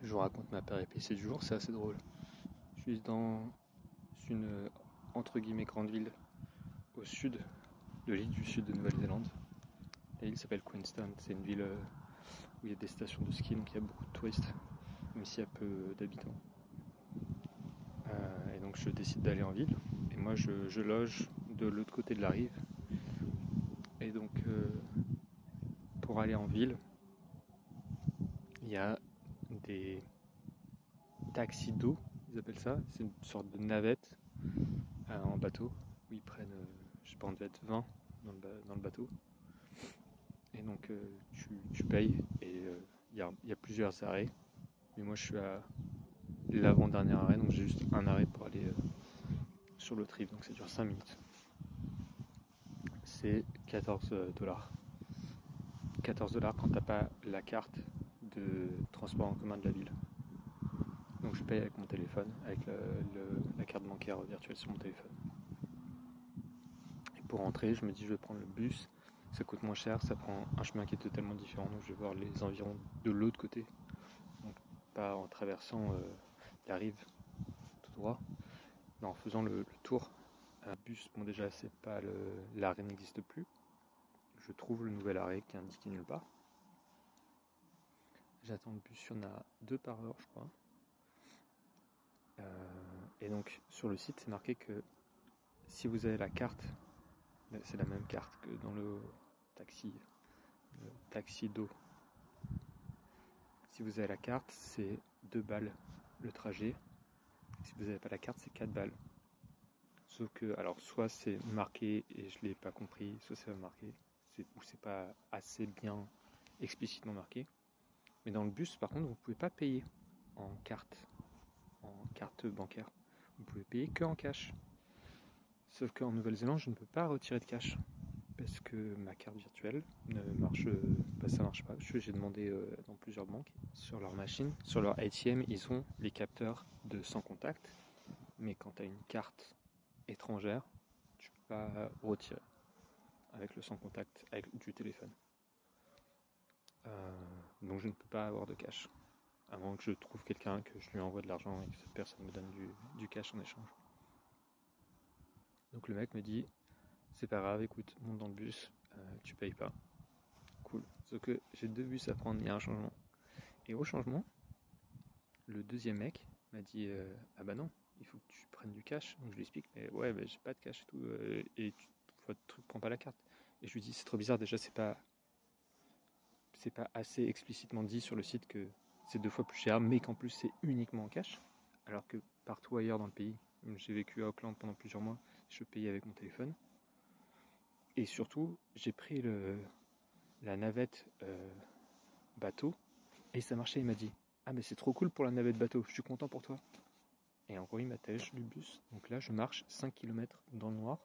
Je vous raconte ma péripétie du jour, c'est assez drôle. Je suis dans une entre guillemets grande ville au sud de l'île du sud de Nouvelle-Zélande. L'île s'appelle Queenstown, c'est une ville où il y a des stations de ski, donc il y a beaucoup de touristes, même s'il y a peu d'habitants. Et donc je décide d'aller en ville, et moi je loge de l'autre côté de la rive. Et donc pour aller en ville, il y a des taxis d'eau, ils appellent ça, c'est une sorte de navette en bateau, où ils prennent, je sais pas, on devait être 20 dans le bateau. Et donc tu payes, et il y a plusieurs arrêts. Mais moi je suis à l'avant-dernier arrêt, donc j'ai juste un arrêt pour aller sur l'autre rive, donc ça dure 5 minutes. C'est 14 dollars. 14 dollars quand t'as pas la carte de transport en commun de la ville. Donc je paye avec mon téléphone, avec la carte bancaire virtuelle sur mon téléphone. Et pour rentrer, je me dis je vais prendre le bus, ça coûte moins cher, ça prend un chemin qui est totalement différent, donc je vais voir les environs de l'autre côté. Donc pas en traversant la rive tout droit, mais en faisant le tour. Un bus, bon déjà c'est pas l'arrêt n'existe plus. Je trouve le nouvel arrêt qui est indiqué nulle part. J'attends le bus, il y en a 2 par heure je crois. Et donc sur le site c'est marqué que si vous avez la carte, c'est la même carte que dans le taxi d'eau. Si vous avez la carte, c'est 2 balles le trajet. Si vous n'avez pas la carte, c'est 4 balles. Sauf que, alors, soit c'est marqué et je ne l'ai pas compris, soit c'est pas marqué, ou c'est pas assez bien explicitement marqué. Mais dans le bus, par contre, vous ne pouvez pas payer en carte bancaire. Vous pouvez payer que en cash. Sauf qu'en Nouvelle-Zélande, je ne peux pas retirer de cash parce que ma carte virtuelle ne marche pas, ça marche pas. J'ai demandé dans plusieurs banques, sur leur machine, sur leur ATM, ils ont les capteurs de sans contact, mais quand tu as une carte étrangère, tu peux pas retirer avec le sans contact avec du téléphone. Donc je ne peux pas avoir de cash, à moins que je trouve quelqu'un, que je lui envoie de l'argent et que cette personne me donne du cash en échange. Donc le mec me dit, c'est pas grave, écoute, monte dans le bus, tu payes pas. Cool. Sauf que j'ai 2 bus à prendre, il y a un changement. Et au changement, le deuxième mec m'a dit ah bah non, il faut que tu prennes du cash. Donc je lui explique, mais ouais, bah, j'ai pas de cash et tout, et votre truc prend pas la carte. Et je lui dis, c'est trop bizarre, déjà c'est pas assez explicitement dit sur le site que c'est 2 fois plus cher, mais qu'en plus c'est uniquement en cash. Alors que partout ailleurs dans le pays, j'ai vécu à Auckland pendant plusieurs mois, je payais avec mon téléphone. Et surtout, j'ai pris la navette bateau, et ça marchait. Il m'a dit, ah mais c'est trop cool pour la navette bateau, je suis content pour toi. Et en gros il m'attèche du bus, donc là je marche 5 km dans le noir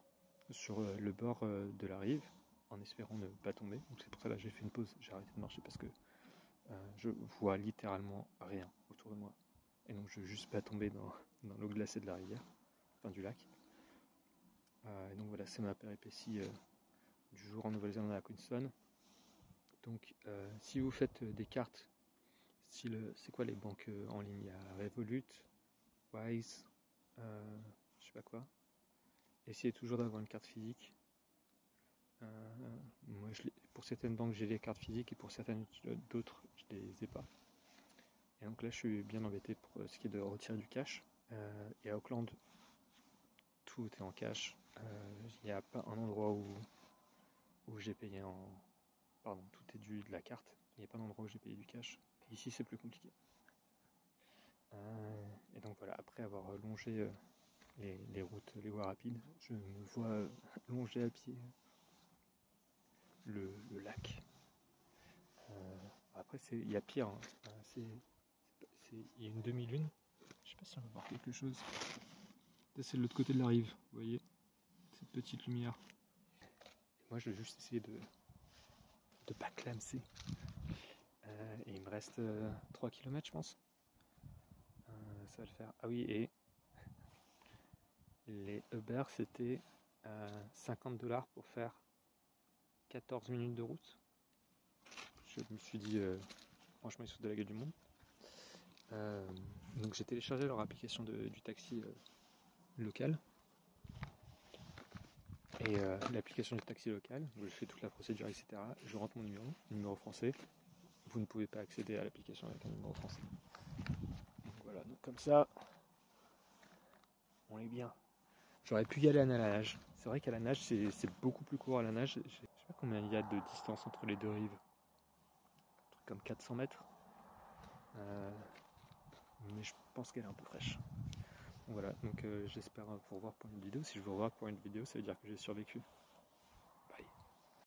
sur le bord de la rive en espérant ne pas tomber. Donc c'est pour ça que là j'ai fait une pause, j'ai arrêté de marcher parce que je vois littéralement rien autour de moi, et donc je veux juste pas tomber dans l'eau glacée de la rivière, enfin du lac. Et donc voilà, c'est ma péripétie du jour en Nouvelle-Zélande à Queenstown. Donc si vous faites des cartes, c'est quoi les banques en ligne? Il y a Revolut, Wise, je sais pas quoi. Essayez toujours d'avoir une carte physique. Moi, pour certaines banques, j'ai les cartes physiques, et pour certaines d'autres, je les ai pas. Et donc là, je suis bien embêté pour ce qui est de retirer du cash. Et à Auckland, tout est en cash. Il n'y a pas un endroit où j'ai payé Pardon, tout est de la carte. Il n'y a pas d'endroit où j'ai payé du cash. Et ici, c'est plus compliqué. Et donc voilà, après avoir longé les routes, les voies rapides, je me vois longer à pied le lac. Après, il y a pire. Hein. Il y a une demi-lune. Je sais pas si on va voir quelque chose. Là, c'est de l'autre côté de la rive, vous voyez, cette petite lumière. Et moi, je vais juste essayer de pas clamser. Et il me reste 3 km, je pense. Ça va le faire. Ah oui, et les Uber, c'était 50 $ pour faire 14 minutes de route. Je me suis dit, franchement, ils sont de la gueule du monde. Donc j'ai téléchargé leur application du taxi local. Et l'application du taxi local, où je fais toute la procédure, etc. Je rentre mon numéro français. Vous ne pouvez pas accéder à l'application avec un numéro français. Donc voilà, donc comme ça, on est bien. J'aurais pu y aller à la nage. C'est vrai qu'à la nage, c'est beaucoup plus court à la nage. Je sais pas combien il y a de distance entre les deux rives. Un truc comme 400 mètres. Mais je pense qu'elle est un peu fraîche. Donc voilà, donc j'espère vous revoir pour une vidéo. Si je vous revois pour une vidéo, ça veut dire que j'ai survécu.